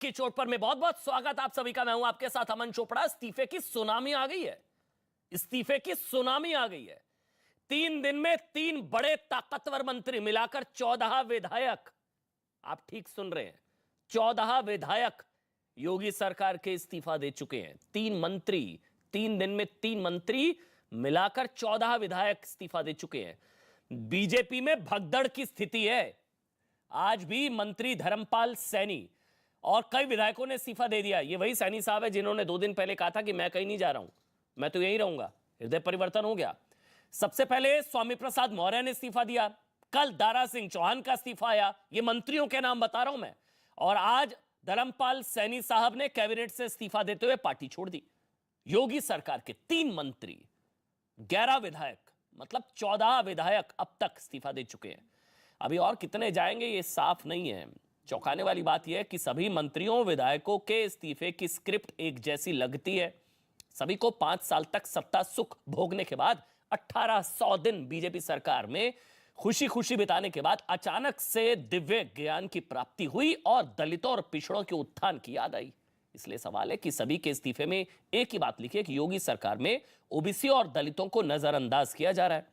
की चोट पर मैं बहुत बहुत स्वागत आप सभी का। मैं हूं आपके साथ अमन चोपड़ा। इस्तीफे की सुनामी आ गई है। इस्तीफे की सुनामी आ गई है। 3 दिन में 3 बड़े ताकतवर मंत्री मिलाकर 14 विधायक, आप ठीक सुन रहे हैं, 14 विधायक योगी सरकार के इस्तीफा दे चुके हैं। 3 मंत्री, 3 दिन में 3 मंत्री मिलाकर 14 विधायक इस्तीफा दे चुके हैं। बीजेपी में भगदड़ की स्थिति है। आज भी मंत्री धर्मपाल सैनी और कई विधायकों ने इस्तीफा दे दिया। ये वही सैनी साहब है जिन्होंने 2 दिन पहले कहा था कि मैं कहीं नहीं जा रहा हूं, मैं तो यहीं रहूंगा। हृदय परिवर्तन हो गया। सबसे पहले स्वामी प्रसाद मौर्य ने इस्तीफा दिया, कल दारा सिंह चौहान का इस्तीफा आया। ये मंत्रियों के नाम बता रहा हूं मैं। और आज धर्मपाल सैनी साहब ने कैबिनेट से इस्तीफा देते हुए पार्टी छोड़ दी। योगी सरकार के 3 मंत्री, 11 विधायक, मतलब 14 विधायक अब तक इस्तीफा दे चुके हैं। अभी और कितने जाएंगे ये साफ नहीं है। चौंकाने वाली बात यह है कि सभी मंत्रियों विधायकों के इस्तीफे की स्क्रिप्ट एक जैसी लगती है। सभी को 5 साल तक सत्ता सुख भोगने के बाद 1800 दिन बीजेपी सरकार में खुशी खुशी बिताने के बाद अचानक से दिव्य ज्ञान की प्राप्ति हुई और दलितों और पिछड़ों के उत्थान की याद आई। इसलिए सवाल है कि सभी के इस्तीफे में एक ही बात लिखी है कि योगी सरकार में ओबीसी और दलितों को नजरअंदाज किया जा रहा है।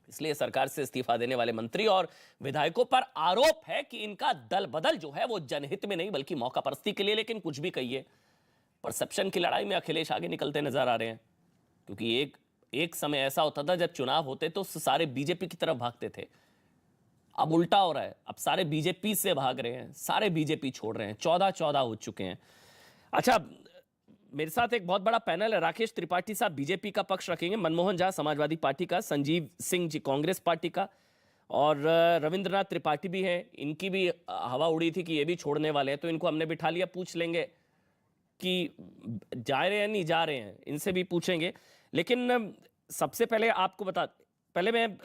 इसलिए सरकार से इस्तीफा देने वाले मंत्री और विधायकों पर आरोप है कि इनका दल बदल जो है वो जनहित में नहीं बल्कि मौका परस्ती के लिए। लेकिन कुछ भी कहिए, परसेप्शन की लड़ाई में अखिलेश आगे निकलते नजर आ रहे हैं। क्योंकि एक समय ऐसा होता था जब चुनाव होते तो सारे बीजेपी की तरफ भागते थे। अब उल्टा हो रहा है, अब सारे बीजेपी से भाग रहे हैं, सारे बीजेपी छोड़ रहे हैं। 14 हो चुके हैं। अच्छा, मेरे साथ एक बहुत बड़ा पैनल है। राकेश त्रिपाठी साहब बीजेपी का पक्ष रखेंगे, मनमोहन झा समाजवादी पार्टी का, संजीव सिंह जी कांग्रेस पार्टी का, और रविंद्रनाथ त्रिपाठी भी हैं। इनकी भी हवा उड़ी थी कि ये भी छोड़ने वाले हैं, तो इनको हमने बिठा लिया। पूछ लेंगे कि जा रहे हैं नहीं जा रहे हैं, इनसे भी पूछेंगे। लेकिन सबसे पहले आपको पहले मैं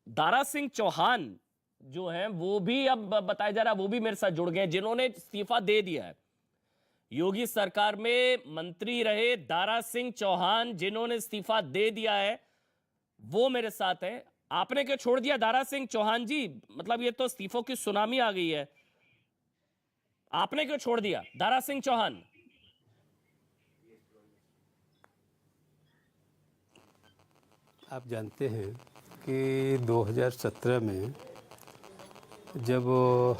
दारा सिंह चौहान जो हैं वो भी अब बताया जा रहा है वो भी मेरे साथ जुड़ गए, जिन्होंने इस्तीफा दे दिया है। योगी सरकार में मंत्री रहे दारा सिंह चौहान, जिन्होंने इस्तीफा दे दिया है, वो मेरे साथ हैं। आपने क्यों छोड़ दिया दारा सिंह चौहान जी? मतलब ये तो इस्तीफों की सुनामी आ गई है। आपने क्यों छोड़ दिया दारा सिंह चौहान? आप जानते हैं कि 2017 में जब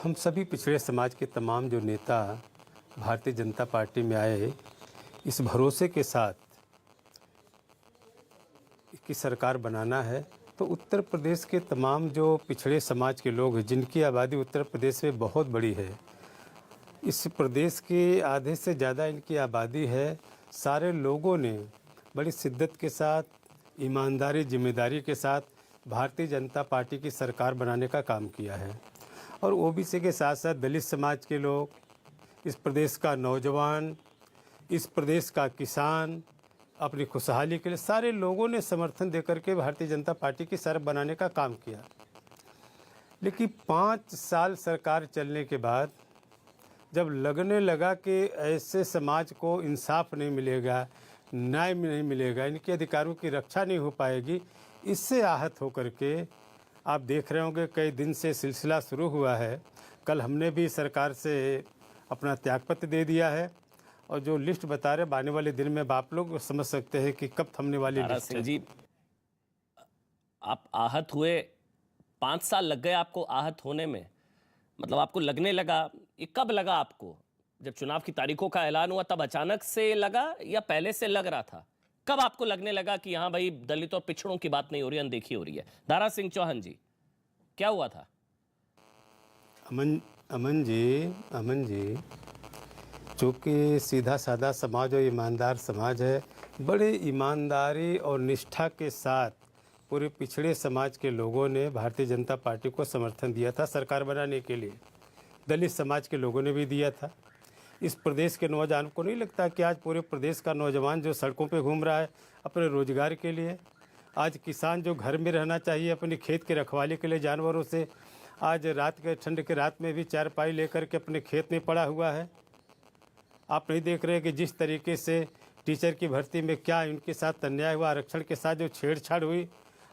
हम सभी पिछड़े समाज के तमाम जो नेता भारतीय जनता पार्टी में आए, इस भरोसे के साथ कि सरकार बनाना है, तो उत्तर प्रदेश के तमाम जो पिछड़े समाज के लोग हैं, जिनकी आबादी उत्तर प्रदेश में बहुत बड़ी है, इस प्रदेश के आधे से ज़्यादा इनकी आबादी है, सारे लोगों ने बड़ी शिद्दत के साथ, ईमानदारी, जिम्मेदारी के साथ भारतीय जनता पार्टी की सरकार बनाने का काम किया है। और ओबीसी के साथ साथ दलित समाज के लोग, इस प्रदेश का नौजवान, इस प्रदेश का किसान, अपनी खुशहाली के लिए सारे लोगों ने समर्थन देकर के भारतीय जनता पार्टी की सरकार बनाने का काम किया। लेकिन 5 साल सरकार चलने के बाद जब लगने लगा कि ऐसे समाज को इंसाफ नहीं मिलेगा, न्याय नहीं मिलेगा, इनके अधिकारों की रक्षा नहीं हो पाएगी, इससे आहत होकर के आप देख रहे होंगे कई दिन से सिलसिला शुरू हुआ है। कल हमने भी सरकार से अपना त्यागपत्र दे दिया है और जो लिस्ट बता रहे आने वाले दिन में आप लोग समझ सकते हैं कि कब थमने वाली लिस्ट है। जी, आप आहत हुए, 5 साल लग गए आपको आहत होने में। मतलब आपको लगने लगा, ये कब लगा आपको? जब चुनाव की तारीखों का ऐलान हुआ तब अचानक से लगा या पहले से लग रहा था? कब आपको लगने लगा कि हाँ भाई दलित और पिछड़ों की बात नहीं हो रही, अनदेखी हो रही है? दारा सिंह चौहान जी, क्या हुआ था? अमन जी, चूँकि सीधा साधा समाज और ईमानदार समाज है, बड़े ईमानदारी और निष्ठा के साथ पूरे पिछड़े समाज के लोगों ने भारतीय जनता पार्टी को समर्थन दिया था सरकार बनाने के लिए। दलित समाज के लोगों ने भी दिया था। इस प्रदेश के नौजवान को नहीं लगता कि आज पूरे प्रदेश का नौजवान जो सड़कों पे घूम रहा है अपने रोजगार के लिए, आज किसान जो घर में रहना चाहिए अपनी खेत के रखवाली के लिए जानवरों से, आज रात के ठंड के रात में भी चारपाई लेकर के अपने खेत में पड़ा हुआ है। आप नहीं देख रहे कि जिस तरीके से टीचर की भर्ती में क्या उनके साथ अन्याय हुआ, आरक्षण के साथ जो छेड़छाड़ हुई,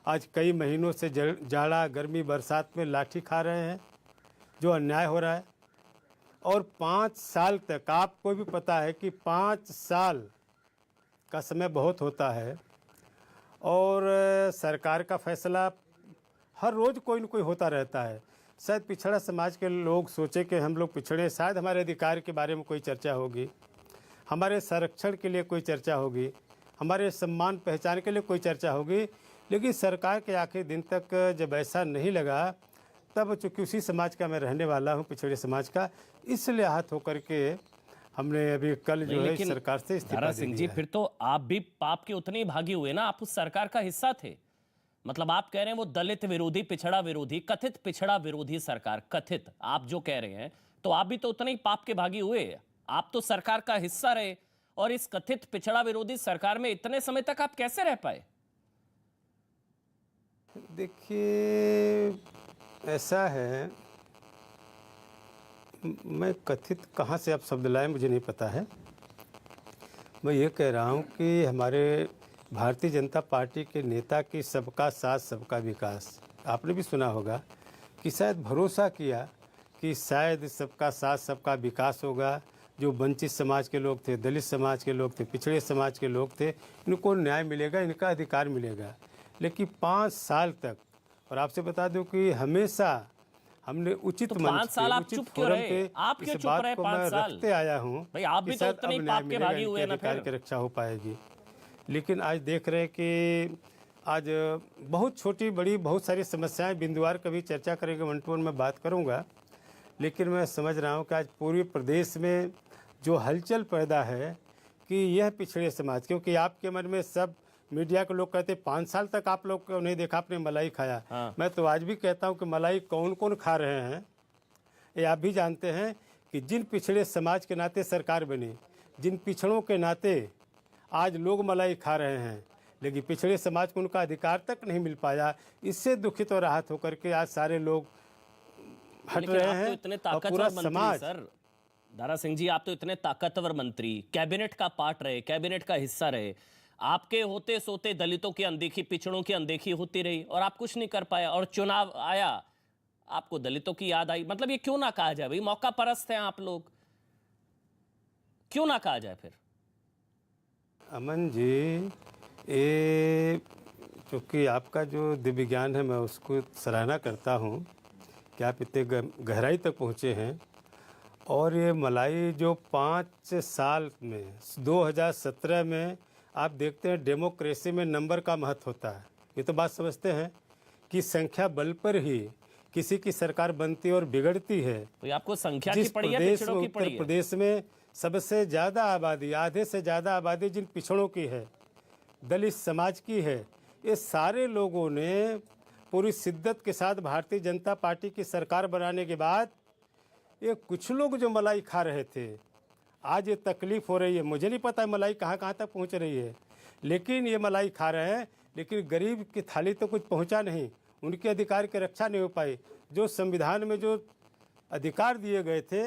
आज कई महीनों से जाड़ा गर्मी बरसात में लाठी खा रहे हैं, जो अन्याय हो रहा है। और 5 साल तक, आपको भी पता है कि 5 साल का समय बहुत होता है, और सरकार का फैसला हर रोज़ कोई न कोई होता रहता है। शायद पिछड़ा समाज के लोग सोचे कि हम लोग पिछड़े, शायद हमारे अधिकार के बारे में कोई चर्चा होगी, हमारे संरक्षण के लिए कोई चर्चा होगी, हमारे सम्मान पहचान के लिए कोई चर्चा होगी, लेकिन सरकार के आखिरी दिन तक जब ऐसा नहीं लगा, तब चूँकि उसी समाज का मैं रहने वाला हूँ, पिछड़े समाज का, इसलिए आहत होकर के हमने अभी कल जो है सरकार से इस्तीफा दारा दे सिंह जी, दिया है। फिर तो आप भी पाप के उतने ही भागी हुए ना, आप उस सरकार का हिस्सा थे। मतलब आप कह रहे हैं वो दलित विरोधी, पिछड़ा विरोधी, कथित पिछड़ा विरोधी सरकार, कथित आप जो कह रहे हैं, तो आप भी तो उतने ही पाप के भागी हुए। आप तो सरकार का हिस्सा रहे, और इस कथित पिछड़ा विरोधी सरकार में इतने समय तक आप कैसे रह पाए? देखिए, ऐसा है, मैं कथित कहाँ से आप शब्द लाए मुझे नहीं पता है। मैं ये कह रहा हूँ कि हमारे भारतीय जनता पार्टी के नेता की सबका साथ सबका विकास, आपने भी सुना होगा कि शायद भरोसा किया कि शायद सबका साथ सबका विकास होगा। जो वंचित समाज के लोग थे, दलित समाज के लोग थे, पिछड़े समाज के लोग थे, इनको न्याय मिलेगा, इनका अधिकार मिलेगा। लेकिन 5 साल तक, और आपसे बता दूं कि हमेशा हमने उचित तो मंच 5 साल आप उचित चुप क्यों फोरम रहे? पे आप क्यों इस चुप बात रहे को 5 मैं साल? रखते आया हूँ भाई आप कि भी तो शायद उतने अब ही न्याय पाप के मिलेगा, भागी हुए इनके ना अधिकार फिर। की रक्षा हो पाएगी। लेकिन आज देख रहे हैं कि आज बहुत छोटी बड़ी बहुत सारी समस्याएं, बिंदुवार कभी चर्चा करेंगे, वन टू वन में बात करूंगा। लेकिन मैं समझ रहा हूं कि आज पूरे प्रदेश में जो हलचल पैदा है कि यह पिछड़े समाज, क्योंकि आपके मन में सब मीडिया के लोग कहते 5 साल तक आप लोग को नहीं देखा, आपने मलाई खाया। हाँ। मैं तो आज भी कहता हूं कि मलाई कौन कौन खा रहे हैं ये आप भी जानते हैं, कि जिन पिछड़े समाज के नाते सरकार बनी, जिन पिछड़ों के नाते आज लोग मलाई खा रहे हैं, लेकिन पिछड़े समाज को उनका अधिकार तक नहीं मिल पाया। इससे दुखित और राहत होकर के आज सारे लोग हट लेकिन रहे आप तो हैं, इतने और पूरा ताकतवर मंत्री समाज। सर, दारा सिंह जी, आप तो इतने ताकतवर मंत्री, कैबिनेट का पार्ट रहे, कैबिनेट का हिस्सा रहे, आपके होते सोते दलितों की अनदेखी, पिछड़ों की अनदेखी होती रही, और आप कुछ नहीं कर पाया, और चुनाव आया, आपको दलितों की याद आई। मतलब ये क्यों ना कहा जाए भाई, मौका परस्त हैं आप लोग, क्यों ना कहा जाए फिर? अमन जी, ये क्योंकि आपका जो दिव्य ज्ञान है मैं उसको सराहना करता हूँ कि आप इतने गहराई तक पहुँचे हैं। और ये मलाई जो 5 साल में 2017 में आप देखते हैं, डेमोक्रेसी में नंबर का महत्व होता है। ये तो बात समझते हैं कि संख्या बल पर ही किसी की सरकार बनती और बिगड़ती है। तो ये आपको संख्या की जिस पड़ी है, प्रदेश पिछड़ों में, की उत्तर पड़ी है? प्रदेश में सबसे ज़्यादा आबादी, आधे से ज़्यादा आबादी जिन पिछड़ों की है, दलित समाज की है, ये सारे लोगों ने पूरी शिद्दत के साथ भारतीय जनता पार्टी की सरकार बनाने के बाद, ये कुछ लोग जो मलाई खा रहे थे, आज ये तकलीफ हो रही है। मुझे नहीं पता मलाई कहाँ कहाँ तक पहुँच रही है, लेकिन ये मलाई खा रहे हैं, लेकिन गरीब की थाली तो कुछ पहुँचा नहीं, उनके अधिकार की रक्षा नहीं हो पाई। जो संविधान में जो अधिकार दिए गए थे,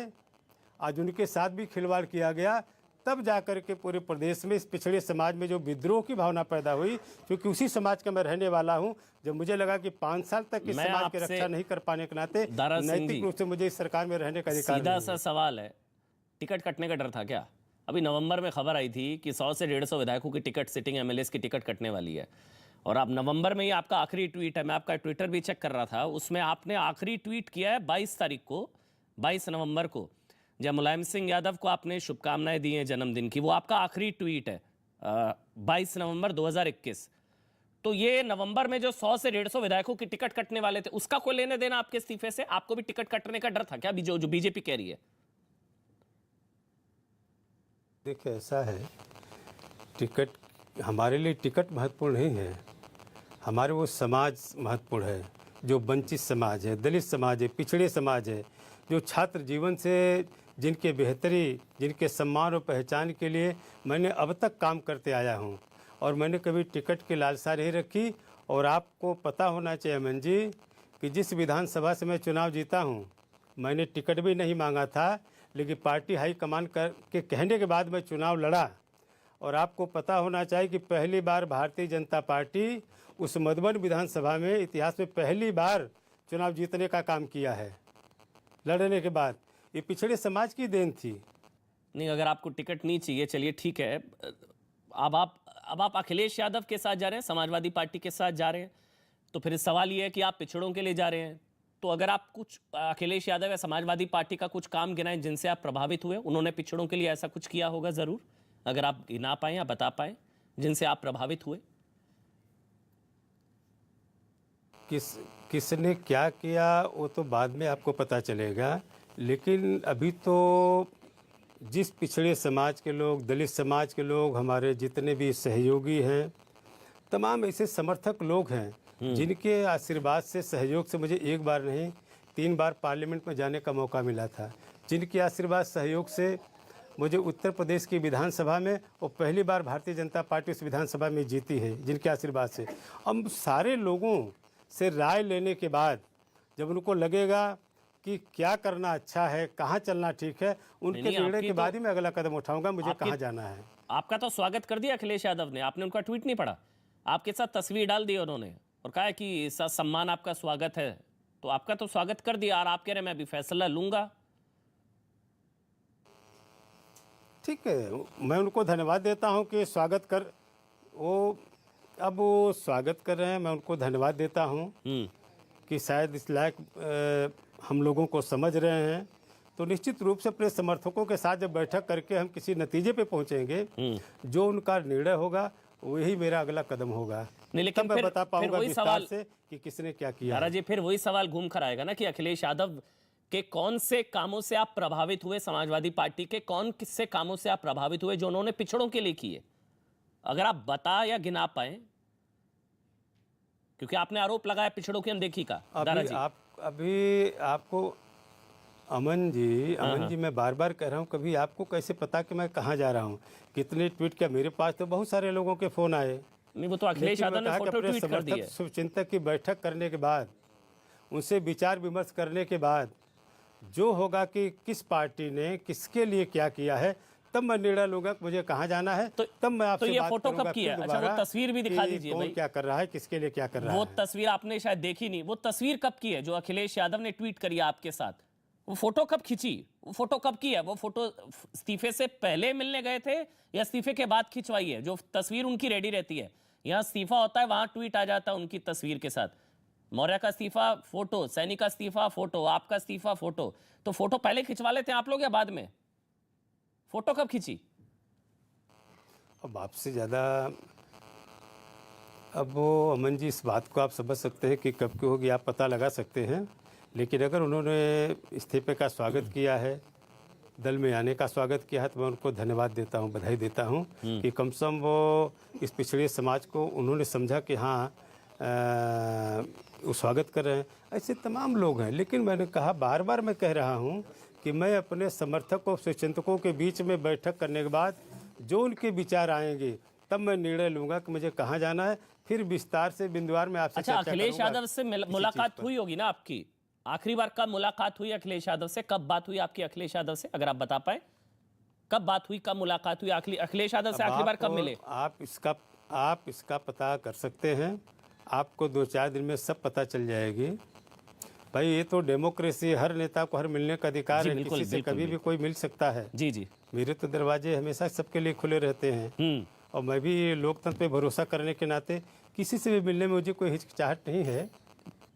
आज उनके साथ भी खिलवाड़ किया गया। तब जाकर के पूरे प्रदेश में इस पिछड़े समाज में जो विद्रोह की भावना पैदा हुई, क्योंकि उसी समाज का मैं रहने वाला हूं, जब मुझे लगा कि 5 साल तक इस समाज की रक्षा नहीं कर पाने के नाते नैतिक रूप से मुझे इस सरकार में रहने का अधिकार सीधा सा सवाल है, टिकट कटने का डर था क्या? अभी नवंबर में खबर आई थी कि 100 से 150 विधायकों की टिकट, सिटिंग एमएलएस की टिकट कटने वाली है, और आप नवंबर में ही आपका आखिरी ट्वीट है, मैं आपका ट्विटर भी चेक कर रहा था, उसमें आपने आखिरी ट्वीट किया है 22 तारीख को, 22 नवंबर को, जब मुलायम सिंह यादव को आपने शुभकामनाएं दी हैं जन्मदिन की, वो आपका आखिरी ट्वीट है 22 नवंबर 2021। तो ये नवंबर में जो 100 से 150 विधायकों की टिकट कटने वाले थे, उसका कोई लेने देना आपके इस्तीफे से? आपको भी टिकट कटने का डर था क्या, जो बीजेपी कह रही है? देखिए, ऐसा है, टिकट हमारे लिए टिकट महत्वपूर्ण नहीं है, हमारे वो समाज महत्वपूर्ण है, जो वंचित समाज है, दलित समाज है, पिछड़े समाज है, जो छात्र जीवन से जिनके बेहतरी, जिनके सम्मान और पहचान के लिए मैंने अब तक काम करते आया हूं, और मैंने कभी टिकट की लालसा नहीं रखी। और आपको पता होना चाहिए अमन जी कि जिस विधानसभा से मैं चुनाव जीता हूं, मैंने टिकट भी नहीं मांगा था, लेकिन पार्टी हाईकमान के कहने के बाद मैं चुनाव लड़ा। और आपको पता होना चाहिए कि पहली बार भारतीय जनता पार्टी उस मधुबन विधानसभा में इतिहास में पहली बार चुनाव जीतने का काम किया है, लड़ने के बाद। ये पिछड़े समाज की देन थी। नहीं, अगर आपको टिकट नहीं चाहिए, चलिए ठीक है। अब आप अखिलेश यादव के साथ जा रहे हैं, समाजवादी पार्टी के साथ जा रहे हैं, तो फिर सवाल ये है कि आप पिछड़ों के लिए जा रहे हैं। तो अगर आप कुछ अखिलेश यादव या समाजवादी पार्टी का कुछ काम गिनाएं जिनसे आप प्रभावित हुए, उन्होंने पिछड़ों के लिए ऐसा कुछ किया होगा जरूर, अगर आप गिना पाए या बता पाए जिनसे आप प्रभावित हुए। किसने क्या किया वो तो बाद में आपको पता चलेगा, लेकिन अभी तो जिस पिछड़े समाज के लोग, दलित समाज के लोग, हमारे जितने भी सहयोगी हैं, तमाम ऐसे समर्थक लोग हैं जिनके आशीर्वाद से, सहयोग से मुझे एक बार नहीं 3 बार पार्लियामेंट में जाने का मौका मिला था, जिनके आशीर्वाद सहयोग से मुझे उत्तर प्रदेश की विधानसभा में और पहली बार भारतीय जनता पार्टी उस विधानसभा में जीती है, जिनके आशीर्वाद से। हम सारे लोगों से राय लेने के बाद जब उनको लगेगा कि क्या करना अच्छा है, कहाँ चलना ठीक है, उनके निर्णय के बाद ही मैं अगला कदम उठाऊंगा मुझे कहाँ जाना है। आपका तो स्वागत कर दिया अखिलेश यादव ने, आपने उनका ट्वीट नहीं पढ़ा, आपके साथ तस्वीर डाल दी उन्होंने और कहा कि सम्मान आपका स्वागत है, तो आपका तो स्वागत कर दिया और आप कह रहे हैं मैं अभी फैसला लूंगा। ठीक है, मैं उनको धन्यवाद देता हूं कि स्वागत कर वो स्वागत कर रहे हैं, मैं उनको धन्यवाद देता हूं कि शायद इस लायक हम लोगों को समझ रहे हैं। तो निश्चित रूप से अपने समर्थकों के साथ जब बैठक करके हम किसी नतीजे पे पहुंचेंगे, जो उनका निर्णय होगा वही मेरा अगला कदम होगा। नहीं, लेकिन मैं बता पाऊंगा वही विस्तार सवाल से कि किसने क्या किया। दारा जी, फिर वही सवाल घूम कर आएगा ना कि अखिलेश यादव के कौन से कामों से आप प्रभावित हुए, समाजवादी पार्टी के कौन किससे कामों से आप प्रभावित हुए जो उन्होंने पिछड़ों के लिए किए, अगर आप बता या गिना पाए, क्योंकि आपने आरोप लगाया पिछड़ों की अनदेखी का। दारा जी, अभी आपको अमन जी मैं बार बार कह रहा हूँ, कभी आपको कैसे पता कि मैं कहाँ जा रहा हूँ, कितने ट्वीट किया, मेरे पास तो बहुत सारे लोगों के फोन आए। नहीं, वो तो अखिलेश यादव ने फोटो ट्वीट कर दिए। शुभचिंतक की बैठक करने के बाद, उनसे विचार विमर्श करने के बाद जो होगा कि किस पार्टी ने किसके लिए क्या किया है, तब मैं निर्णय लूंगा कि मुझे कहाँ जाना है। तब मैं आपसे ये बात फोटो करूंगा कब की है? फिर अच्छा, वो दोबारा तस्वीर भी दिखा दीजिए कौन भाई। क्या कर रहा है, किसके लिए क्या कर रहा है। वो तस्वीर आपने शायद देखी नहीं, वो तस्वीर कब की है जो अखिलेश यादव ने ट्वीट करी आपके साथ? वो फोटो कब खींची? वो फोटो कब की है? वो फोटो इस्तीफे से पहले मिलने गए थे या इस्तीफे के बाद खिंचवाई है? जो तस्वीर उनकी रेडी रहती है, यहाँ इस्तीफा होता है, वहां ट्वीट आ जाता है उनकी तस्वीर के साथ। मौर्य का इस्तीफा फोटो, सैनी का इस्तीफा फोटो, आपका इस्तीफा फोटो। तो फोटो पहले खिंचवा लेते हैं आप लोग या बाद में? फोटो कब खींची? अब आपसे ज़्यादा अब वो अमन जी, इस बात को आप समझ सकते हैं कि कब की होगी, आप पता लगा सकते हैं। लेकिन अगर उन्होंने इस्तीफे का स्वागत किया है, दल में आने का स्वागत किया है, तो मैं उनको धन्यवाद देता हूं, बधाई देता हूं कि कम से कम वो इस पिछड़े समाज को उन्होंने समझा कि हाँ वो स्वागत कर रहे हैं। ऐसे तमाम लोग हैं। लेकिन मैंने कहा, बार बार मैं कह रहा हूं कि मैं अपने समर्थकों और स्वचिंतकों के बीच में बैठक करने के बाद जो उनके विचार आएंगे, तब मैं निर्णय लूंगा कि मुझे कहाँ जाना है। फिर विस्तार से बिंदुवार में आपसे अच्छा, अखिलेश यादव से मुलाकात हुई होगी ना आपकी? आखिरी बार कब मुलाकात हुई अखिलेश यादव से? कब बात हुई आपकी अखिलेश यादव से, अगर आप बता पाए? कब बात हुई, कब मुलाकात हुई अखिलेश यादव से? आखिरी बार कब मिले आप? इसका पता कर सकते हैं, आपको 2-4 दिन में सब पता चल जाएगी। भाई, ये तो डेमोक्रेसी, हर नेता को हर मिलने का अधिकार है, किसी से कभी भी कोई मिल सकता है। जी जी, मेरे तो दरवाजे हमेशा सबके लिए खुले रहते हैं और मैं भी लोकतंत्र पे भरोसा करने के नाते किसी से भी मिलने में मुझे कोई हिचकिचाहट नहीं है।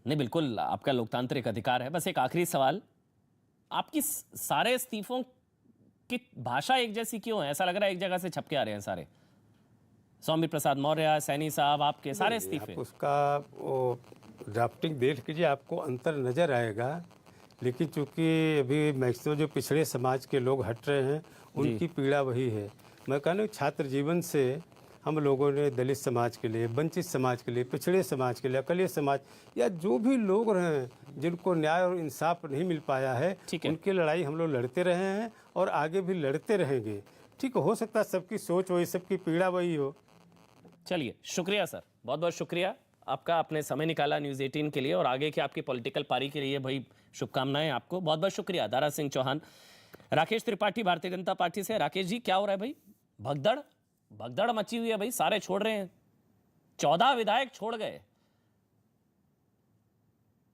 नहीं, बिल्कुल आपका लोकतांत्रिक अधिकार है। बस एक आखिरी सवाल, आपकी सारे इस्तीफों की भाषा एक जैसी क्यों है? ऐसा लग रहा है एक जगह से छपके आ रहे हैं सारे। सौम्य प्रसाद मौर्य, सैनी साहब, आपके सारे इस्तीफे। आप उसका वो ड्राफ्टिंग देख लीजिए, आपको अंतर नज़र आएगा। लेकिन चूंकि अभी मैक्सिमम जो पिछड़े समाज के लोग हट रहे हैं, उनकी पीड़ा वही है। मैं कहना, छात्र जीवन से हम लोगों ने दलित समाज के लिए, वंचित समाज के लिए, पिछड़े समाज के लिए, अकलिय समाज या जो भी लोग रहे हैं जिनको न्याय और इंसाफ नहीं मिल पाया है, उनकी लड़ाई हम लोग लड़ते रहे हैं और आगे भी लड़ते रहेंगे। ठीक, हो सकता है सबकी सोच वही, सबकी पीड़ा वही हो। चलिए, शुक्रिया सर, बहुत बहुत शुक्रिया आपका, आपने समय निकाला न्यूज़ 18 के लिए और आगे की आपकी पॉलिटिकल पारी के लिए भाई शुभकामनाएं आपको। बहुत बहुत शुक्रिया। दारा सिंह चौहान। राकेश त्रिपाठी भारतीय जनता पार्टी से। राकेश जी, क्या हो रहा है भाई? भगदड़ मची हुई है भाई, सारे छोड़ रहे हैं, 14 विधायक छोड़ गए।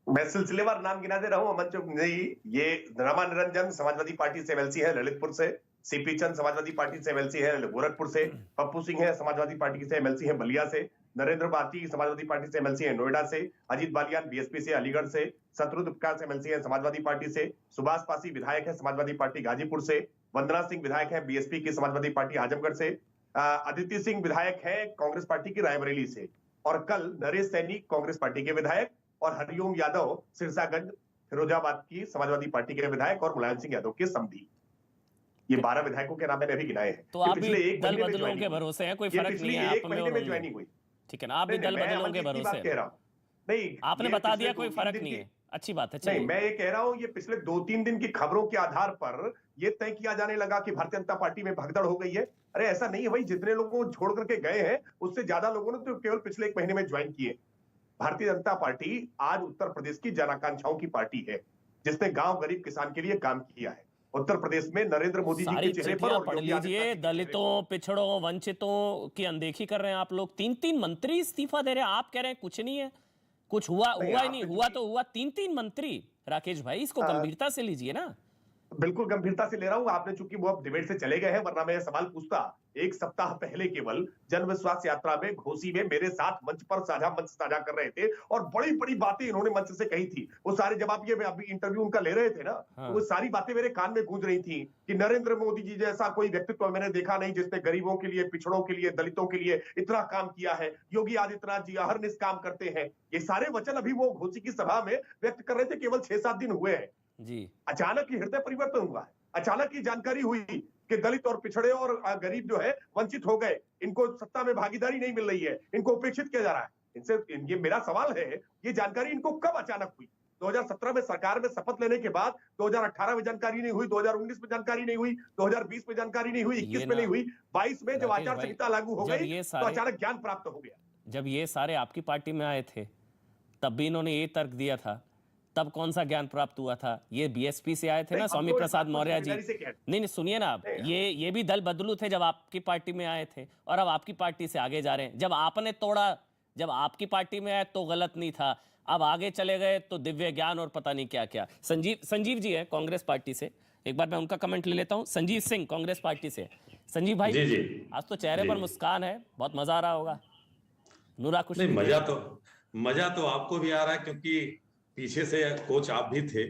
मैं सिलसिलेवार नाम गिनाते रहूं अमन चुप नहीं। ये रमा निरंजन समाजवादी पार्टी से एमएलसी है ललितपुर से, सीपी चंद समाजवादी पार्टी से एमएलसी है गोरखपुर से, पप्पू सिंह है समाजवादी पार्टी से एमएलसी है बलिया से, नरेंद्र भारती समाजवादी पार्टी से एमएलसी है नोएडा से, अजीत बालियान बीएसपी से अलीगढ़ से, शत्रुघ्न प्रकाश एमएलसी है समाजवादी पार्टी से, सुभाष पासी विधायक है समाजवादी पार्टी गाजीपुर से, वंदना सिंह विधायक है बीएसपी की समाजवादी पार्टी आजमगढ़ से, अदिति सिंह विधायक है कांग्रेस पार्टी की रायबरेली से, और कल नरेश सैनी कांग्रेस पार्टी के विधायक और हरिओम यादव सिरसागंज फिरोजाबाद की समाजवादी पार्टी के विधायक और मुलायम सिंह यादव के समधी। ये 12 विधायकों के नाम मैंने अभी गिनाए हैं। तो आप भी दल बदलों के भरोसे हैं, कोई फर्क नहीं है आप में और ज्वाइनिंग हुई। ठीक है ना, आप भी दल बदलों के भरोसे कह रहा हूँ। नहीं, आपने बता दिया कोई फर्क नहीं है, अच्छी बात है। नहीं, मैं ये कह रहा हूँ ये पिछले 2-3 दिन की खबरों के आधार पर ये तय किया जाने लगा कि भारतीय जनता पार्टी में भगदड़ हो गई है। अरे ऐसा नहीं है भाई, जितने लोगों को छोड़ करके गए हैं उससे ज्यादा लोगों ने तो केवल पिछले 1 महीने में ज्वाइन किए। भारतीय जनता पार्टी आज उत्तर प्रदेश की जन आकांक्षाओं की पार्टी है, जिसने गांव गरीब किसान के लिए काम किया है। उत्तर प्रदेश में नरेंद्र मोदी जी के चेहरे पर पढ़ लीजिए, दलितों, पिछड़ों, वंचितों की अनदेखी कर रहे हैं आप लोग। 3-3 मंत्री इस्तीफा दे रहे हैं, आप कह रहे हैं कुछ नहीं है, कुछ हुआ ही नहीं, हुआ तो हुआ 3-3 मंत्री। राकेश भाई इसको गंभीरता से लीजिए ना। बिल्कुल गंभीरता से ले रहा हूं। आपने चूंकि वो अब डिबेट से चले गए हैं, वरना मैं सवाल पूछता। 1 सप्ताह पहले केवल जन विश्वास यात्रा में घोसी में मेरे साथ मंच साझा कर रहे थे और बड़ी बड़ी बातें इन्होंने मंच से कही थी। वो सारे जब आप ये अभी इंटरव्यू उनका ले रहे थे ना, तो वो सारी बातें मेरे कान में गूंज रही थी कि नरेंद्र मोदी जी जैसा कोई व्यक्तित्व मैंने देखा नहीं जिसने गरीबों के लिए, पिछड़ों के लिए, दलितों के लिए इतना काम किया है। योगी आदित्यनाथ जी अहरनिश काम करते हैं। ये सारे वचन अभी वो घोसी की सभा में व्यक्त कर रहे थे, केवल 6-7 दिन हुए हैं जी। अचानक ही हृदय परिवर्तन हुआ है। अचानक ही जानकारी हुई कि दलित और पिछड़े और गरीब जो है वंचित हो गए, इनको सत्ता में भागीदारी नहीं मिल रही है, इनको उपेक्षित किया जा रहा है। इनसे ये मेरा सवाल है, ये जानकारी इनको कब अचानक हुई? 2017 में सरकार में शपथ लेने के बाद 2018 में जानकारी नहीं हुई, 2019 में जानकारी नहीं हुई, 2020 में जानकारी नहीं हुई, 21 में नहीं हुई, 22 में जब आचार संहिता लागू हो गई तो अचानक ज्ञान प्राप्त हो गया। जब ये सारे आपकी पार्टी में आए थे तब भी इन्होंने ये तर्क दिया था, तब कौन सा ज्ञान प्राप्त हुआ था? ये बीएसपी से आए थे ना, स्वामी प्रसाद मौर्य जी। नहीं सुनिए ना आप, ये भी दल बदलू थे जब आपकी पार्टी में आए थे और अब आपकी पार्टी से आगे जा रहे हैं। जब आपने तोड़ा, जब आपकी पार्टी में आए तो गलत नहीं था, अब आगे चले गए तो दिव्य ज्ञान और पता नहीं क्या क्या। संजीव जी है कांग्रेस पार्टी से, एक बार मैं उनका कमेंट ले लेता हूँ। संजीव सिंह कांग्रेस पार्टी से। संजीव भाई जी, आज तो चेहरे पर मुस्कान है, बहुत मजा आ रहा होगा। नूरा कुछ नहीं, मजा तो आपको भी आ रहा है क्योंकि पीछे से कोच आप भी थे,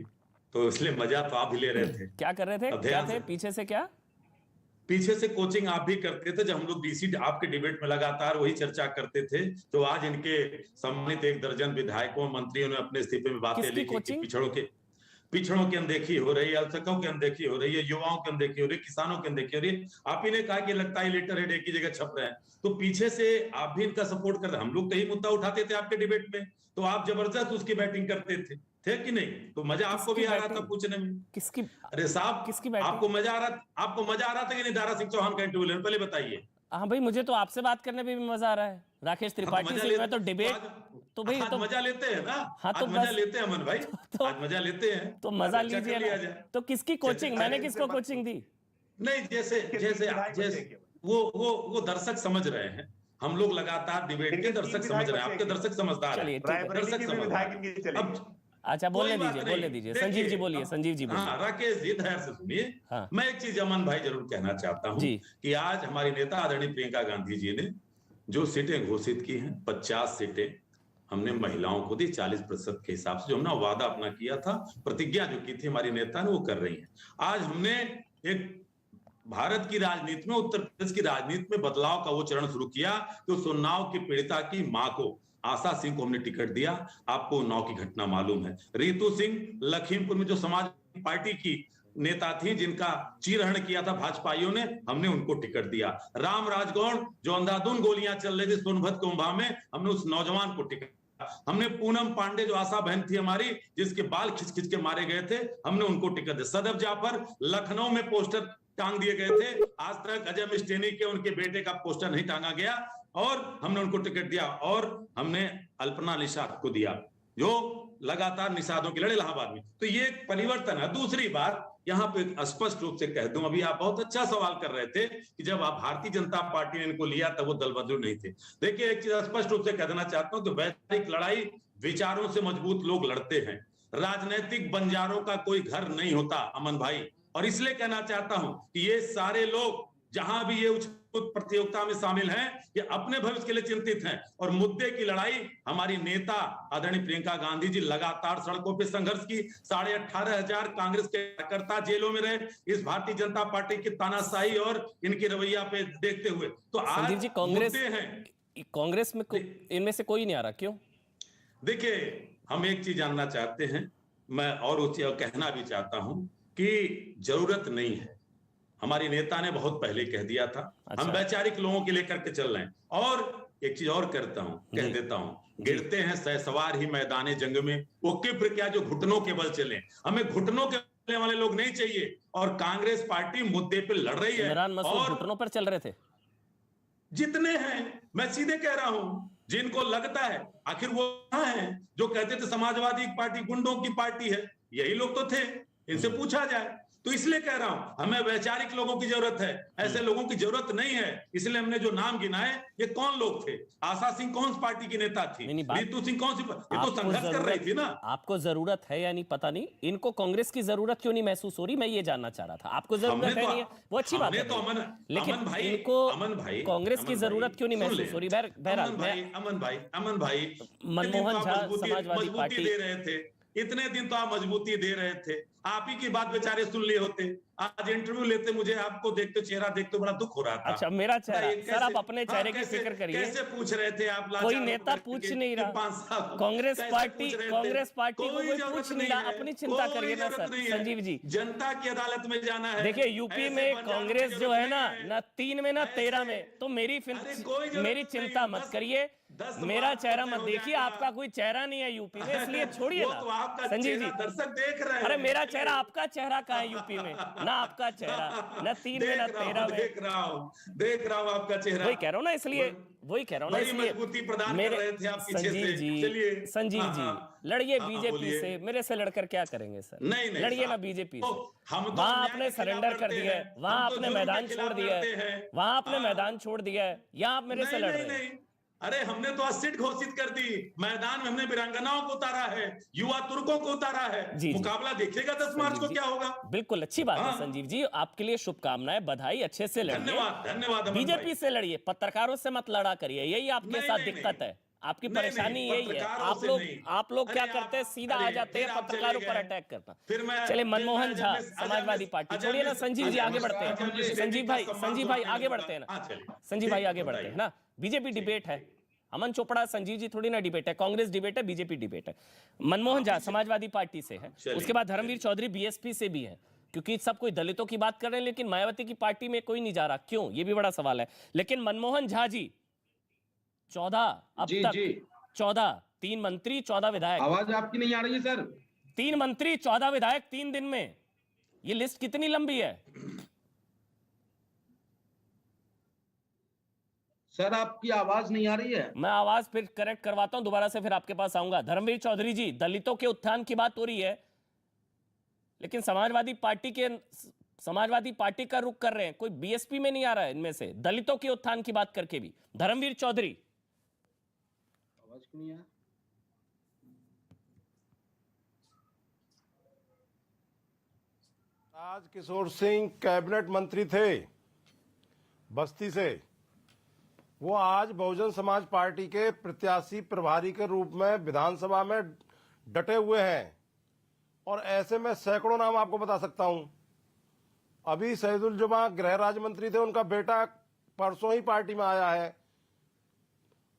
तो इसलिए मजा तो आप भी ले रहे थे। क्या कर रहे थे? क्या थे पीछे से? क्या पीछे से कोचिंग आप भी करते थे जब हम लोग डीसी आपके डिबेट में लगातार वही चर्चा करते थे। तो आज इनके सम्मानित 1 दर्जन विधायकों, मंत्रियों ने अपने इस्तीफे में बातें लिखी। पिछड़ों की अनदेखी हो रही है, अल्पसंख्यकों की अनदेखी हो रही है, युवाओं की अनदेखी हो रही है, किसानों की अनदेखी हो रही है। आप ही ने कहा कि लगता है लेटर हेड एक ही जगह छप रहे हैं, तो पीछे से आप भी इनका सपोर्ट कर रहे हैं। हम लोग तो यही मुद्दा उठाते थे आपके डिबेट में, तो आप जबरदस्त उसकी बैटिंग करते थे कि नहीं? तो मजा आपको भी आ रहा था पूछने में। किसकी? अरे साहब, किसकी? आपको मजा आ रहा था कि नहीं दारा सिंह चौहान का इंटरव्यू लेने? पहले बताइए। हाँ भाई, मुझे तो आपसे बात करने में भी मजा आ रहा है। राकेश त्रिपाठी से मैं तो डिबेट तो भाई तो मजा लेते हैं ना। हाँ, तो मजा लेते हैं अमन भाई, आज मजा लेते हैं तो मजा लीजिए ना। तो किसकी कोचिंग? मैंने किसको कोचिंग दी? नहीं, जैसे वो दर्शक समझ रहे हैं, हम लोग लगातार डिबेट के दर्शक समझ रहे हैं, आपके दर्शक समझदार हैं, दर्शक समझ। अच्छा, बोलने दीजिए संजीव जी, बोलिए संजीव जी। हाँ राकेश जी, धैर्य से सुनिए। हाँ। मैं एक चीज अमन भाई जरूर कहना चाहता हूँ कि आज हमारी नेता आदरणीय प्रियंका गांधी जी ने जो सीटें घोषित की हैं, 50 सीटें हमने महिलाओं को दी, 40% के हिसाब से जो हमने वादा अपना किया था, प्रतिज्ञा जो की थी हमारी नेता ने, वो कर रही है। आज हमने एक भारत की राजनीति में, उत्तर प्रदेश की राजनीति में बदलाव का वो चरण शुरू किया कि उस उन्नाव की पीड़िता की मां को, आशा सिंह को हमने टिकट दिया। आपको उन्नाव की घटना मालूम है। रितु सिंह लखीमपुर में जो समाज पार्टी की नेता थी, जिनका चीरहरण किया था भाजपाइयों ने, हमने उनको टिकट दिया। राम राजगौड़ जो अंधाधुंध गोलियां चल रही थी सोनभद्र कुंभा में, हमने उस नौजवान को टिकट। हमने पूनम पांडे जो आशा बहन थी हमारी, जिसके बाल खिंच खिंच के मारे गए थे, हमने उनको टिकट दिया। सदफ जाफर लखनऊ में पोस्टर टांग दिए गए थे, आज तक अजय मिस्टेनी के उनके बेटे का पोस्टर नहीं टांगा गया और हमने उनको टिकट दिया। और हमने अल्पना निषाद को दिया, जो लगातार निषादों की लड़े इलाहाबाद में। तो ये परिवर्तन है। दूसरी बात यहाँ पे स्पष्ट रूप से कह दूं, अभी आप बहुत अच्छा सवाल कर रहे थे कि जब आप भारतीय जनता पार्टी ने इनको लिया तब वो दल बदलू नहीं थे। देखिए, एक चीज स्पष्ट रूप से कह देना चाहता हूं कि वैश्विक लड़ाई विचारों से मजबूत लोग लड़ते हैं। राजनीतिक बंजारों का कोई घर नहीं होता अमन भाई, और इसलिए कहना चाहता हूं कि ये सारे लोग जहां भी ये प्रतियोगिता में शामिल हैं, ये अपने भविष्य के लिए चिंतित हैं और मुद्दे की लड़ाई हमारी नेता आदरणीय प्रियंका गांधी जी लगातार सड़कों पे संघर्ष की। 18,500 कांग्रेस के कार्यकर्ता जेलों में रहे इस भारतीय जनता पार्टी की तानाशाही और इनकी रवैया पे देखते हुए। तो आज जी कांग्रेस में इनमें से कोई नहीं आ रहा, क्यों? देखिए, हम एक चीज जानना चाहते हैं, मैं और उस चीज कहना भी चाहता हूं कि जरूरत नहीं है। हमारी नेता ने बहुत पहले कह दिया था। अच्छा। हम वैचारिक लोगों के लेकर के चल रहे हैं। और एक चीज और कह देता हूं, गिरते हैं सहसवार ही मैदाने जंग में, वो किब्र क्या जो घुटनों के बल चले। हमें घुटनों के चलने वाले लोग नहीं चाहिए, और कांग्रेस पार्टी मुद्दे पे लड़ रही है। और घुटनों पर चल रहे थे जितने हैं, मैं सीधे कह रहा हूं, जिनको लगता है आखिर वो कहां है जो कहते थे समाजवादी पार्टी गुंडों की पार्टी है, यही लोग तो थे, इनसे पूछा जाए। तो इसलिए कह रहा हूं, हमें वैचारिक लोगों की जरूरत है, ऐसे लोगों की जरूरत नहीं है। इसलिए हमने जो नाम गिनाए, ये कौन लोग थे? आशा सिंह कौन सी पार्टी की नेता थी? रितु सिंह कौन सी? ये तो संघर्ष कर रही थी ना। आपको जरूरत है या नहीं पता नहीं, इनको कांग्रेस की जरूरत क्यों नहीं महसूस हो रही, मैं ये जानना चाह रहा था। आपको जरूरत है नहीं है, वो अच्छी बात है, लेकिन इनको कांग्रेस की जरूरत क्यों नहीं महसूस हो रही? बहरहाल अमन भाई मनमोहन झा समाजवादी पार्टी दे रहे थे, इतने दिन तो आप मजबूती दे रहे थे, आप ही की बात बेचारे सुन लिए होते। आज इंटरव्यू लेते, मुझे आपको देखते, चेहरा देखते बड़ा दुख हो रहा था। अच्छा, मेरा चेहरा? सर आप अपने चेहरे की फिक्र करिए। कैसे पूछ रहे थे आप? कोई नेता पूछ नहीं रहा, कांग्रेस पार्टी को कोई पूछ नहीं रहा, अपनी चिंता करिए ना सर। संजीव जी, जनता की अदालत में जाना है। देखिए, यूपी में कांग्रेस जो है ना 3 में ना 13 में, तो मेरी चिंता मत करिए, मेरा चेहरा मत देखिए। आपका कोई चेहरा नहीं है यूपी में, इसलिए छोड़िए ना संजीव जी। दर्शक देख रहे हैं। अरे मेरा चेहरा, आपका चेहरा कहाँ है यूपी में? ना आपका चेहरा, ना 3 में ना 13 में। देख रहा हूँ आपका चेहरा, वही कह रहा हूँ ना, इसलिए मजबूती प्रदान कर रहे थे आप पीछे से। संजीव जी लड़िए बीजेपी से, मेरे से लड़कर क्या करेंगे सर? नहीं लड़िए ना बीजेपी से। वहां आपने सरेंडर कर दिया है, वहां आपने मैदान छोड़ दिया है, वहां आपने मैदान छोड़ दिया है, यहाँ आप मेरे से लड़ रहे हैं। अरे हमने तो सीट घोषित कर दी, मैदान में हमने वीरांगनाओं को उतारा है, युवा तुर्कों को उतारा है। मुकाबला देखिएगा 10 मार्च को क्या होगा। बिल्कुल अच्छी बात है संजीव जी, आपके लिए शुभकामनाएं, बधाई, अच्छे से लड़िए। धन्यवाद। बीजेपी से लड़िए, पत्रकारों से मत लड़ा करिए, यही आपके साथ दिक्कत है, आपकी परेशानी यही है। आप लोग क्या करते हैं, सीधा आ जाते हैं पत्रकारों पर अटैक करना। चलिए, मनमोहन झा समाजवादी पार्टी छोड़िए ना, संजीव जी आगे बढ़ते हैं। संजीव भाई आगे बढ़ते हैं ना, संजीव भाई आगे बढ़ते हैं ना। बीजेपी डिबेट है, अमन चोपड़ा संजीव जी थोड़ी ना डिबेट है, कांग्रेस डिबेट है, बीजेपी डिबेट है। मनमोहन झा समाजवादी पार्टी से है, उसके बाद धर्मवीर चौधरी बीएसपी से भी है, क्योंकि सब कोई दलितों की बात कर रहे हैं, लेकिन मायावती की पार्टी में कोई नहीं जा रहा, क्यों? ये भी बड़ा सवाल है। लेकिन मनमोहन झा जी 14 अब तक 14 3 मंत्री 14 विधायक। आवाज आपकी नहीं आ रही है सर। 3 मंत्री 14 विधायक 3 दिन में, ये लिस्ट कितनी लंबी है? सर आपकी आवाज नहीं आ रही है। मैं आवाज फिर करेक्ट करवाता हूं, दोबारा से फिर आपके पास आऊंगा। धर्मवीर चौधरी जी, दलितों के उत्थान की बात हो रही है, लेकिन समाजवादी पार्टी का रुख कर रहे हैं, कोई बीएसपी में नहीं आ रहा है इनमें से, दलितों के उत्थान की बात करके भी। धर्मवीर चौधरी आवाज क्यों नहीं आ? राज किशोर सिंह कैबिनेट मंत्री थे बस्ती से, वो आज बहुजन समाज पार्टी के प्रत्याशी प्रभारी के रूप में विधानसभा में डटे हुए हैं। और ऐसे में सैकड़ों नाम आपको बता सकता हूं। अभी शहीदुल जुमा गृह राज्य मंत्री थे, उनका बेटा परसों ही पार्टी में आया है,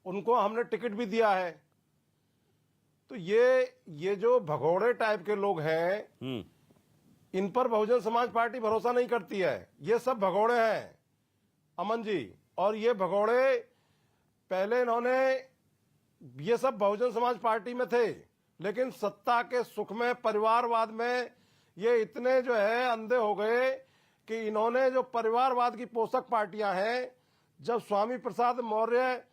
उनको हमने टिकट भी दिया है। तो ये जो भगोड़े टाइप के लोग हैं, इन पर बहुजन समाज पार्टी भरोसा नहीं करती है। ये सब भगोड़े हैं अमन जी, और ये भगोड़े पहले ये सब बहुजन समाज पार्टी में थे, लेकिन सत्ता के सुख में, परिवारवाद में ये इतने जो है अंधे हो गए कि इन्होंने जो परिवारवाद की पोषक पार्टियां हैं, जब स्वामी प्रसाद मौर्य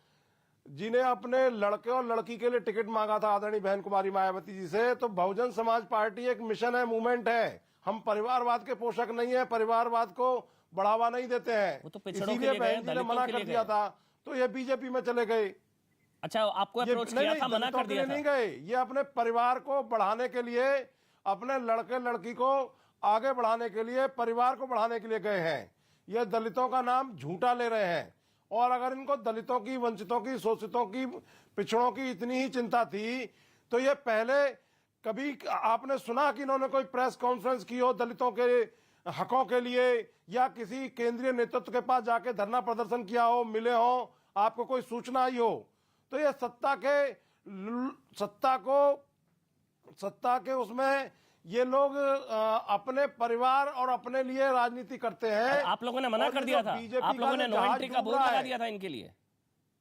जी ने अपने लड़के और लड़की के लिए टिकट मांगा था आदरणीय बहन कुमारी मायावती जी से, तो बहुजन समाज पार्टी एक मिशन है, मूवमेंट है। हम परिवारवाद के पोषक नहीं है, परिवारवाद को बढ़ावा नहीं देते हैं, वो तो इसीलिए बहन जी ने मना कर दिया था, तो ये बीजेपी में चले गए। अच्छा, आपको अप्रोच किया था, मना कर दिया था? नहीं गए, ये अपने परिवार को बढ़ाने के लिए, अपने लड़के लड़की को आगे बढ़ाने के लिए, परिवार को बढ़ाने के लिए गए हैं। ये दलितों का नाम झूठा ले रहे हैं। और अगर इनको दलितों की, वंचितों की, शोषितों की, पिछड़ों की इतनी ही चिंता थी तो ये पहले कभी आपने सुना कि इन्होंने कोई प्रेस कॉन्फ्रेंस की हो दलितों के हकों के लिए, या किसी केंद्रीय नेतृत्व के पास जाके धरना प्रदर्शन किया हो, मिले हो, आपको कोई सूचना आई हो? तो ये सत्ता के उसमें ये लोग अपने परिवार और अपने लिए राजनीति करते हैं। आप लोगों ने मना कर दिया था, आप लोगों ने नो एंट्री का बोर्ड लगा दिया था इनके लिए,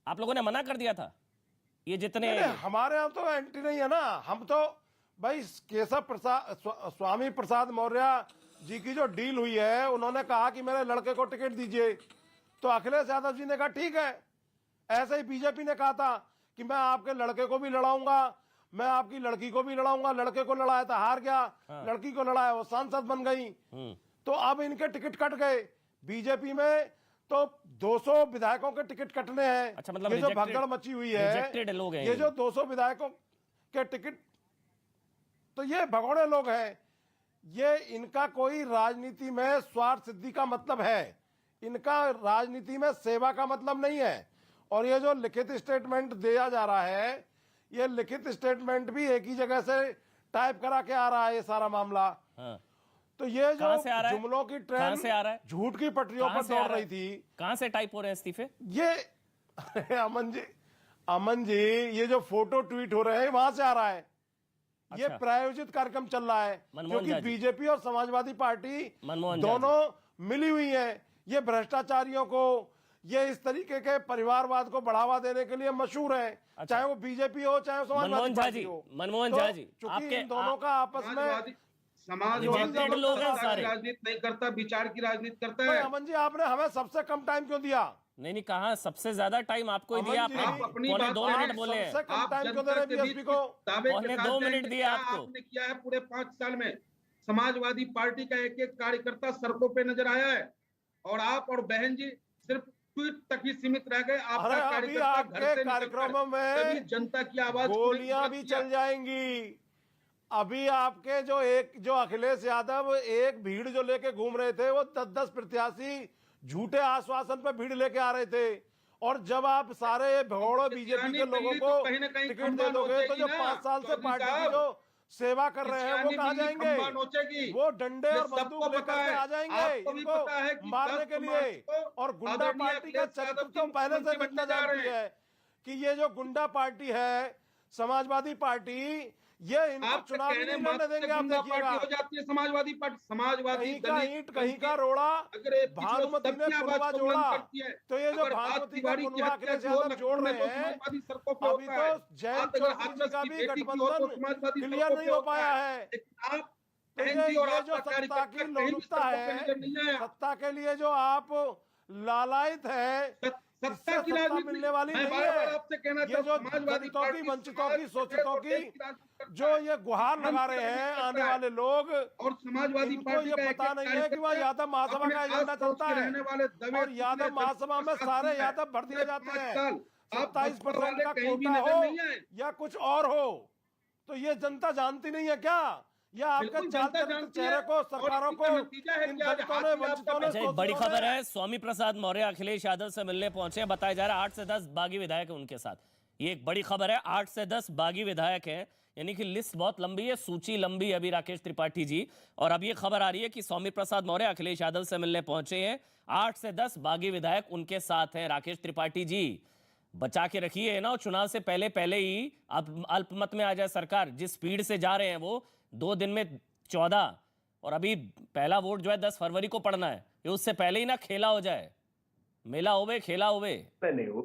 आप लोगों ने मना कर दिया था। ये जितने हमारे यहाँ तो एंट्री नहीं है ना, हम तो भाई केशव प्रसाद, स्वामी प्रसाद मौर्य जी की जो डील हुई है, उन्होंने कहा कि मेरे लड़के को टिकट दीजिए, तो अखिलेश यादव जी ने कहा ठीक है। ऐसे ही बीजेपी ने कहा था कि मैं आपके लड़के को भी लड़ाऊंगा, मैं आपकी लड़की को भी लड़ाऊंगा। लड़के को लड़ाया था, हार गया। लड़की को लड़ाया, वो सांसद बन गई। तो अब इनके टिकट कट गए। बीजेपी में तो 200 विधायकों के टिकट कटने हैं। अच्छा, मतलब ये जो भगदड़ मची हुई है, ये जो 200 विधायकों के टिकट, तो ये भगोड़े लोग हैं। ये इनका कोई राजनीति में स्वार्थ सिद्धि का मतलब है, इनका राजनीति में सेवा का मतलब नहीं है। और ये जो लिखित स्टेटमेंट दिया जा रहा है, ये लिखित स्टेटमेंट भी एक ही जगह से टाइप करा के आ रहा है ये सारा मामला। तो ये जो जुमलों की ट्रेन झूठ की पटरियों पर दौड़ रही थी, कहां से टाइप हो रहे हैं इस्तीफे? ये अमन जी ये जो फोटो ट्वीट हो रहे हैं वहां से आ रहा है। ये प्रायोजित कार्यक्रम चल रहा है, क्योंकि बीजेपी और समाजवादी पार्टी दोनों मिली हुई है। ये भ्रष्टाचारियों को, ये इस तरीके के परिवारवाद को बढ़ावा देने के लिए मशहूर है। अच्छा। चाहे वो बीजेपी हो, चाहे वो समाजवादी पार्टी हो। मनमोहन झा जी, चूंकि इन दोनों का आपस में समाजवादी लोग हैं सारे, राजनीति नहीं करता, विचार की राजनीति करता है। अमन जी, आपने हमें सबसे कम टाइम क्यों दिया? नहीं कहा सबसे ज्यादा टाइम आपको ही दिया। आप अपनी पौने 2 मिनट बोले हैं। कम टाइम क्यों दे रहे बीएसपी को? पौने 2 मिनट दिया आपको। आपने किया है पूरे 5 साल में। समाजवादी पार्टी का एक एक कार्यकर्ता सड़कों पे नजर आया है, और आप और बहन जी सिर्फ ट्वीट तक ही सीमित रह गए। आपका कार्यकर्ता घर से कार्यक्रमों में जनता की आवाज, गोलियां भी चल जाएंगी। अभी आपके जो अखिलेश यादव एक भीड़ जो लेके घूम रहे थे, वो 10-10 प्रत्याशी झूठे आश्वासन पे भीड़ लेके आ रहे थे। और जब आप सारे भगोड़ों बीजेपी के लोगों को टिकट दे दोगे, तो जो 5 साल से पार्टी की जो सेवा कर रहे हैं वो कहाँ जाएंगे? वो डंडे और बंदूक लेकर के आ जाएंगे इनको मारने के लिए। और गुंडा पार्टी का चरित्र तो पहले से बनता जा रही है कि ये जो गुंडा पार्टी है समाजवादी पार्टी, ये इनको चुनाव नहीं लड़ने देंगे। आप देखिएगा, हो जाती है समाजवादी पार्टी, समाजवादी कहीं का रोड़ा भानुमती ने पुलवा जोड़ा, तो ये जो भानुमती का पुलवा अखिलेश यादव जोड़ रहे हैं, अभी तो जैन चौधरी का भी गठबंधन क्लियर नहीं हो पाया है। तो ये जो सत्ता की लोलुपता है, सत्ता के लिए जो आप लालायित है, सत्ता की राजनीति मिलने वाली नहीं है। आपसे कहना ये जो दलितों की, वंचितों की, शोषितों की जो ये गुहार लगा रहे हैं आने वाले लोग, और समाजवादी पार्टी ये पता नहीं है कि वह यादव महासभा का एजेंडा चलता है, और यादव महासभा में सारे यादव भर दिए जाते हैं। 27% का कोटा हो या कुछ और हो, तो ये जनता जानती नहीं है क्या? या आपके चेहरे को, सरकारों को इन दलितों ने, वंचितों ने। बड़ी खबर है, स्वामी प्रसाद मौर्य अखिलेश यादव से मिलने पहुंचे। बताया जा रहा है 8 से 10 बागी विधायक हैं उनके साथ। ये एक बड़ी खबर है, 8 से 10 बागी विधायक हैं, यानी कि लिस्ट बहुत लंबी है, सूची लंबी है अभी राकेश त्रिपाठी जी। और अब ये खबर आ रही है कि स्वामी प्रसाद मौर्य अखिलेश यादव से मिलने पहुंचे हैं। 8 से 10 बागी विधायक उनके साथ हैं। राकेश त्रिपाठी जी, बचा के रखिए ना, चुनाव से पहले ही अब अल्पमत में आ जाए सरकार। जिस स्पीड से जा रहे हैं वो 2 दिन में 14, और अभी पहला वोट जो है 10 फरवरी को पड़ना है, ये उससे पहले ही ना खेला हो जाए, मेला होवे, खेला होवे। नहीं हो।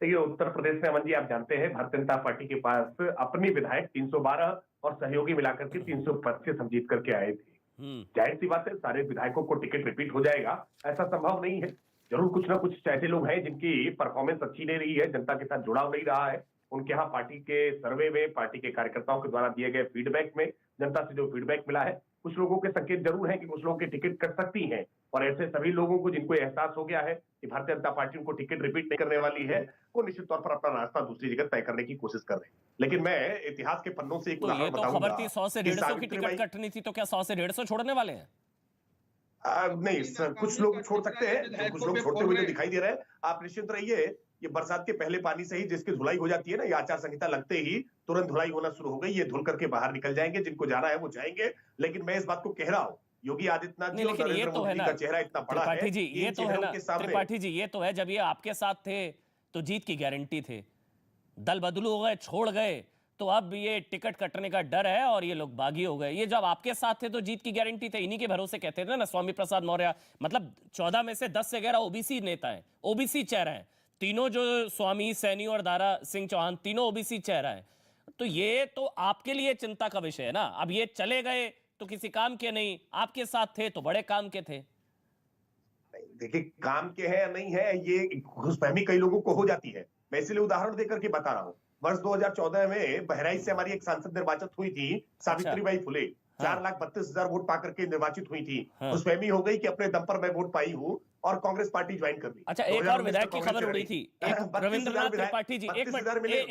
देखिए, उत्तर प्रदेश में अमन जी आप जानते हैं, भारतीय जनता पार्टी के पास अपनी विधायक 312 और सहयोगी मिलाकर के 325 हम जीत करके आए थे। जाहिर सी बात है, सारे विधायकों को टिकट रिपीट हो जाएगा, ऐसा संभव नहीं है। जरूर कुछ ना कुछ ऐसे लोग हैं जिनकी परफॉर्मेंस अच्छी नहीं रही है, जनता के साथ जुड़ाव नहीं रहा है। उनके यहाँ पार्टी के सर्वे में, पार्टी के कार्यकर्ताओं के द्वारा दिए गए फीडबैक में, जनता से जो फीडबैक मिला है, कुछ लोगों के संकेत जरूर हैं कि कुछ लोगों के टिकट कट सकती हैं, और ऐसे सभी लोगों को जिनको एहसास हो गया है कि भारतीय जनता पार्टी उनको टिकट रिपीट नहीं करने वाली है, वो निश्चित तौर पर अपना रास्ता दूसरी जगह तय करने की कोशिश कर रहे हैं। लेकिन मैं इतिहास के पन्नों से एक उदाहरण बताऊंगा। खबर थी 100 से 150 की टिकट कटनी थी, तो क्या 100 से 150 छोड़ने वाले हैं? नहीं सर, कुछ लोग छोड़ सकते हैं, तो कुछ लोग छोड़ते हुए तो दिखाई दे रहे हैं। आप निश्चिंत रहिए, ये बरसात के पहले पानी से ही जिसकी धुलाई हो जाती है ना, ये आचार संहिता लगते ही तुरंत धुलाई होना शुरू हो गई। ये धुल करके बाहर निकल जाएंगे, जिनको जाना है वो जाएंगे। लेकिन मैं इस बात को कह रहा हूँ, योगी आदित्यनाथ जी और नरेंद्र मोदी का चेहरा इतना बड़ा है। त्रिपाठी जी ये तो है ना, त्रिपाठी जी ये तो है, जब ये आपके साथ थे तो जीत की गारंटी थे, दल बदलू हो गए, छोड़ गए, तो अब ये टिकट कटने का डर है और ये लोग बागी हो गए। ये जब आपके साथ थे तो जीत की गारंटी थे, इन्हीं के भरोसे कहते थे ना। स्वामी प्रसाद मौर्य, मतलब 14 में से 10 से 11 ओबीसी नेता हैं, ओबीसी चेहरा है तीनों, जो स्वामी, सैनी और दारा सिंह चौहान, तीनों ओबीसी चेहरा है। तो ये तो आपके लिए चिंता का विषय है ना। अब ये चले गए तो किसी काम के नहीं, आपके साथ थे तो बड़े काम के थे। देखिए, काम के हैं या नहीं है, ये घुसपहमी कई लोगों को हो जाती है। मैं इसलिए उदाहरण देकर के बता रहा हूँ। वर्ष 2014 में बहराइच से हमारी एक सांसद निर्वाचित हुई थी, सावित्रीबाई फुले। 4,32,000 वोट पाकर के निर्वाचित हुई थी। घुसपहमी हो गई कि अपने दम पर मैं वोट पाई हूँ और कांग्रेस पार्टी ज्वाइन कर ली। अच्छा, एक और विधायक की खबर उड़ी थी, रविंद्रनाथ त्रिपाठी जी,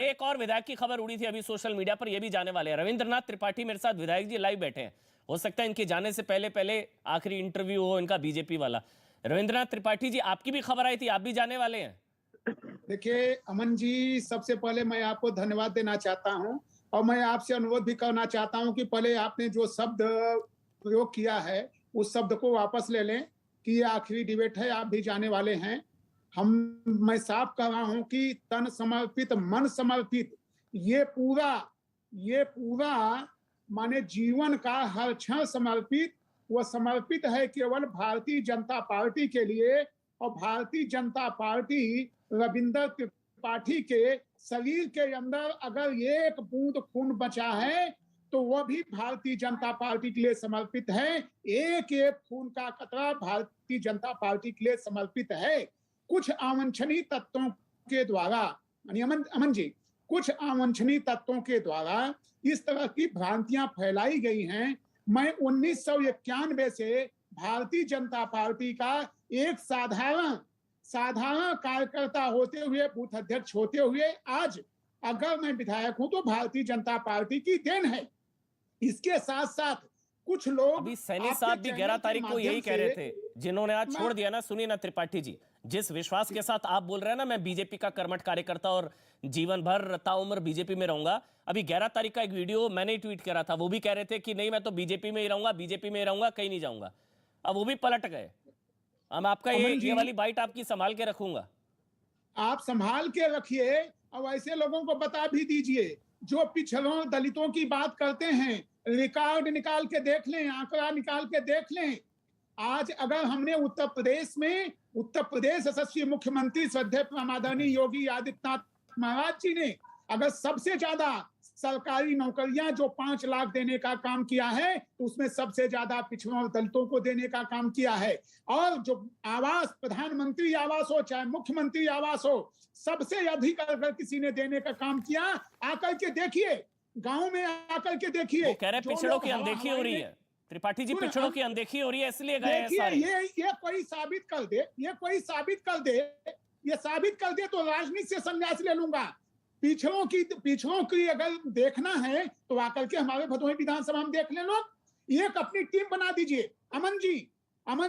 एक और विधायक की खबर उड़ी थी अभी सोशल मीडिया पर, ये भी जाने वाले हैं। रविंद्रनाथ त्रिपाठी मेरे साथ विधायक जी लाइव बैठे हैं, हो सकता है इनके जाने से पहले आखिरी इंटरव्यू हो इनका बीजेपी वाला। रविंद्रनाथ त्रिपाठी जी, आपकी भी खबर आई थी, आप भी जाने वाले हैं? देखिए अमन जी, सबसे पहले मैं आपको धन्यवाद देना चाहता हूं और मैं आपसे अनुरोध भी करना चाहता हूं कि पहले आपने जो शब्द प्रयोग किया है उस शब्द को वापस ले लें कि ये आखिरी डिबेट है, आप भी जाने वाले हैं। मैं साफ कर रहा हूं कि तन समर्पित, मन समर्पित, ये पूरा माने जीवन का हर क्षण समर्पित, वह समर्पित है केवल भारतीय जनता पार्टी के लिए। और भारतीय जनता पार्टी रविंद्र त्रिपाठी के शरीर के अंदर अगर एक बूंद खून बचा है तो वह भी भारतीय जनता पार्टी के लिए समर्पित है। एक एक खून का कतरा भारतीय जनता पार्टी के लिए समर्पित है। कुछ अवांछनीय तत्वों के द्वारा, अमन जी, कुछ अवांछनीय तत्वों के द्वारा इस तरह की भ्रांतियां फैलाई गई हैं। मैं 1991 से भारतीय जनता पार्टी का एक साधारण कार्यकर्ता होते हुए, बूथ अध्यक्ष होते हुए, आज अगर मैं विधायक हूं तो भारतीय जनता पार्टी की देन है। इसके साथ साथ कुछ लोग, अभी सैनी साहब भी 11 तारीख को यही कह रहे थे, जिन्होंने आज छोड़ दिया ना। सुनिए ना त्रिपाठी जी, जिस विश्वास के साथ आप बोल रहे हैं ना, मैं बीजेपी का कर्मठ कार्यकर्ता और जीवन भर ताउम्र बीजेपी में रहूंगा, अभी 11 तारीख का एक वीडियो मैंने ही ट्वीट करा था, वो भी कह रहे थे कि नहीं मैं तो बीजेपी में ही रहूंगा, बीजेपी में ही रहूंगा, कहीं नहीं जाऊंगा। अब वो भी पलट गए। हम आपका ये वाली बाइट आपकी संभाल के रखूंगा। आप संभाल के रखिए और ऐसे लोगों को बता भी दीजिए जो पिछड़ों दलितों की बात करते हैं। रिकॉर्ड निकाल के देख लें, आंकड़ा निकाल के देख लें। आज अगर हमने उत्तर प्रदेश यशस्वी मुख्यमंत्री श्रद्धेय आदरणीय योगी आदित्यनाथ महाराज जी ने अगर सबसे ज्यादा सरकारी नौकरियां जो 5 लाख देने का काम किया है, तो उसमें सबसे ज्यादा पिछड़ों और दलितों को देने का काम किया है। और जो आवास, प्रधानमंत्री आवास हो चाहे मुख्यमंत्री आवास हो, सबसे अधिक अगर किसी ने देने का काम किया, आकर के देखिए, गांव में आकर के देखिए। वो कह रहे पिछड़ों की अनदेखी हो रही है त्रिपाठी जी, पिछड़ों की अनदेखी हो रही है, इसलिए गए हैं सारे। ये कोई साबित कर दे, ये साबित कर दे तो राजनीति से संन्यास ले लूंगा। पिछड़ों की अगर देखना है तो आकर के हमारे भदोही विधानसभा में देख ले लोग। एक अपनी टीम बना दीजिए अमन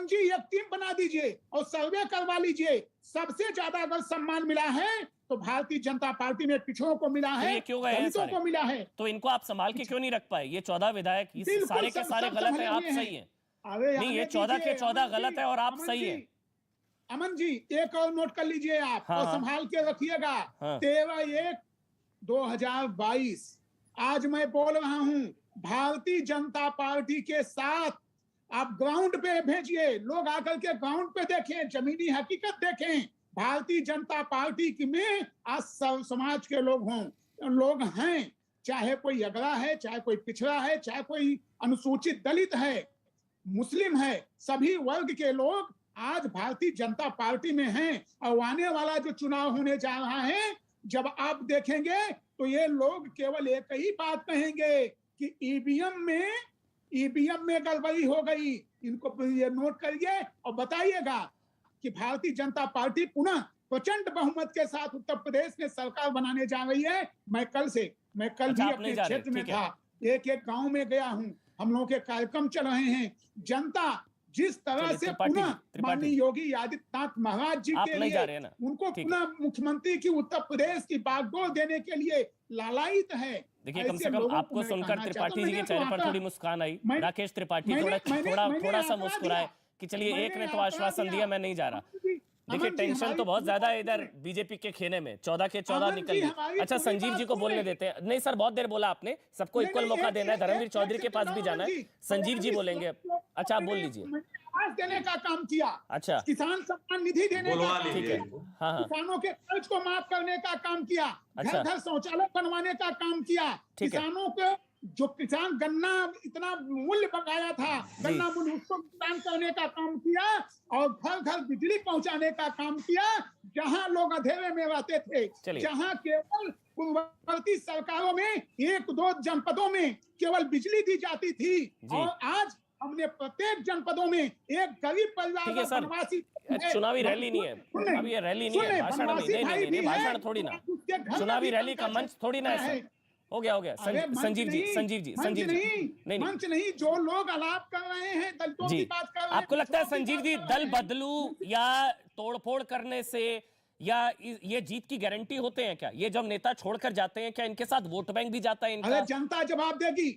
जी, एक टीम बना दीजिए और सर्वे करवा लीजिए। सबसे ज्यादा अगर सम्मान मिला है तो भारतीय जनता पार्टी में पिछड़ों को मिला है, दलितों को मिला है। तो इनको आप संभाल के क्यों नहीं रख पाए? ये 14 विधायक सारे के सारे गलत है, आप सही है। नहीं, ये 14 के 14 गलत है और आप सही है। अमन जी, एक और नोट कर लीजिए आप, और संभाल के रखिएगा। 13/1/2022 आज मैं बोल रहा हूं, भारतीय जनता पार्टी के साथ आप ग्राउंड पे भेजिए, लोग आकर के ग्राउंड पे देखें, जमीनी हकीकत देखें। भारतीय जनता पार्टी की में आज सब समाज के लोग हैं, चाहे कोई अगड़ा है, चाहे कोई पिछड़ा है, चाहे कोई अनुसूचित दलित है, मुस्लिम है, सभी वर्ग के लोग आज भारतीय जनता पार्टी में हैं। और आने वाला जो चुनाव होने जा रहा है, जब आप देखेंगे तो ये लोग केवल एक ही बात कहेंगे कि ईवीएम में गड़बड़ी हो गई, इनको ये नोट करिए और बताइएगा कि भारतीय जनता पार्टी पुनः प्रचंड बहुमत के साथ उत्तर प्रदेश में सरकार बनाने जा रही है। मैं कल भी अपने क्षेत्र में था, एक गांव में गया हूं, हम लोगों के कार्यक्रम चल रहे हैं। जनता जिस तरह से पुनः माननीय योगी आदित्यनाथ महाराज जी के लिए उनको पुनः मुख्यमंत्री की उत्तर प्रदेश की बागडोर देने के लिए लालायित है। देखिए, कम से कम आपको सुनकर त्रिपाठी जी के चेहरे पर थोड़ी मुस्कान आई। राकेश त्रिपाठी थोड़ा सा मुस्कुराए कि चलिए एक ने तो आश्वासन दिया, मैं नहीं जा रहा। देखिए, टेंशन तो बहुत ज्यादा है इधर बीजेपी के खेने में, 14 के 14 निकल गई। अच्छा, संजीव जी को बोलने देते हैं। नहीं सर, बहुत देर बोला आपने, सबको इक्वल मौका देना है। धर्मवीर चौधरी के पास भी जाना है, संजीव जी बोलेंगे। अच्छा, आप बोल लीजिए। देने का काम किया, अच्छा, किसान सम्मान निधि देने का काम किया, हाँ, किसानों के कर्ज को माफ करने का काम किया, घर घर शौचालय बनवाने का काम किया, किसानों को जो किसान गन्ना इतना मूल्य बकाया था, गन्ना मूल्य उसको भुगतान करने का काम किया और घर घर बिजली पहुंचाने का काम किया। जहां लोग अंधेरे में रहते थे, जहां केवल पूर्ववर्ती सरकारों में 1-2 जनपदों में केवल बिजली दी जाती थी, और आज हमने प्रत्येक जनपदों में एक गरीब परिवार बनवासी। चुनावी रैली नहीं है, अब ये रैली नहीं है, भाषण नहीं, भाषण थोड़ी ना, चुनावी रैली का मंच थोड़ी ना है। हो गया संजीव जी नहीं, मंच नहीं, जो लोग आलाप कर रहे हैं, दलितों की बात कर रहे हैं। आपको लगता है संजीव जी दल बदलू या तोड़फोड़ करने से या ये जीत की गारंटी होते हैं क्या? ये जब नेता छोड़कर जाते हैं, क्या इनके साथ वोट बैंक भी जाता है इनका? जनता जवाब देगी,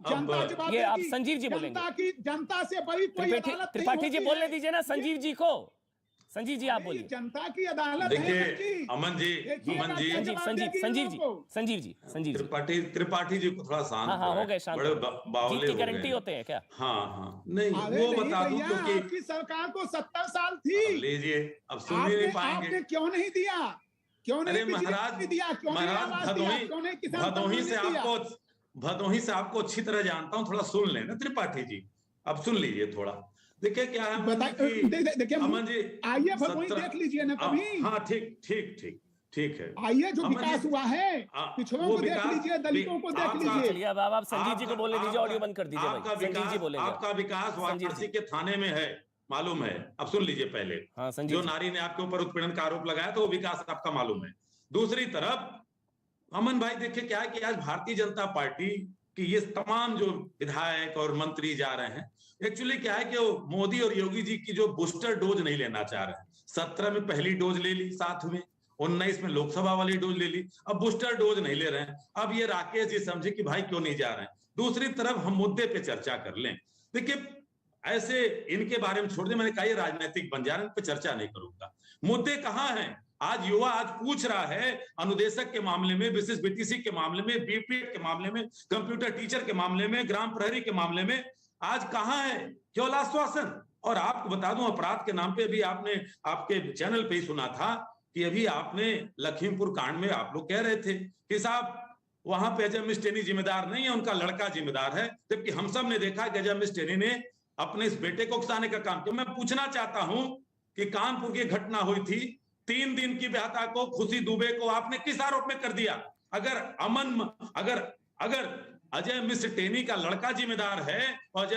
जनता जवाब ये आप संजीव जी बोलेंगे। जनता से बड़ी कोई अदालत त्रिपाठी जी बोलने दीजिए ना संजीव जी को। संजीव जी आप बोलिए। जनता की अदालत देखिए, अमन जी संजीव त्रिपाठी जी को थोड़ा शांत, हो गए शांत, बड़े बावले हो गए। गारंटी होते हैं क्या? हाँ, नहीं वो बता दूं क्योंकि आपकी सरकार को 70 साल थी। लीजिए, अब सुन नहीं पाएंगे। आपने क्यों नहीं दिया? क्यों नहीं दिया? भदोही से आपको अच्छी तरह जानता हूँ, थोड़ा सुन लेना त्रिपाठी जी, अब सुन लीजिए थोड़ा। देखिए क्या है अमन जी, आइए भदोही देख लीजिए ना कभी। हाँ, ठीक है, आइए, जो विकास हुआ है पिछड़ों को देख लीजिए, दलितों को देख लीजिए। चलिए अब आप संजीव जी को बोलने दीजिए, ऑडियो बंद कर दीजिए भाई, संजीव जी बोलेंगे। आपका विकास वाराणसी के थाने में है, मालूम है। अब सुन लीजिए पहले, जो नारी ने आपके ऊपर उत्पीड़न का आरोप लगाया तो वो विकास आपका मालूम है। दूसरी तरफ अमन भाई, देखिए क्या है कि आज भारतीय जनता पार्टी कि ये तमाम जो विधायक और मंत्री जा रहे हैं, एक्चुअली क्या है कि वो मोदी और योगी जी की जो बूस्टर डोज नहीं लेना चाह रहे हैं। 17 में पहली डोज ले ली, साथ में 19 में लोकसभा वाली डोज ले ली, अब बूस्टर डोज नहीं ले रहे हैं। अब ये राकेश जी समझे कि भाई क्यों नहीं जा रहे हैं। दूसरी तरफ हम मुद्दे पे चर्चा कर लें। देखिए, ऐसे इनके बारे में छोड़ दें, मैंने कहा ये राजनीतिक बन जा रहे हैं, इन पे चर्चा नहीं करूंगा। मुद्दे कहां हैं? आज युवा आज पूछ रहा है अनुदेशक के मामले में, विशेष बीटीसी के मामले में, बीपीएड के मामले में, कंप्यूटर टीचर के मामले में, ग्राम प्रहरी के मामले में, आज कहां है? केवल आश्वासन। और आपको बता दूं, अपराध के नाम पे अभी आपने आपके चैनल पे ही सुना था कि अभी आपने लखीमपुर कांड में आप लोग कह रहे थे कि साहब वहां पे अजय मिस्टेनी जिम्मेदार नहीं है, उनका लड़का जिम्मेदार है, जबकि हम सब ने देखा कि अजय मिस्टेनी ने अपने इस बेटे को उकसाने का काम किया। मैं पूछना चाहता हूं कि कानपुर की घटना हुई थी, 3 दिन की बेहता को, खुशी दुबे को आपने किस आरोप में कर दिया? अगर अजय मिस्टर टेनी का लड़का जिम्मेदार है और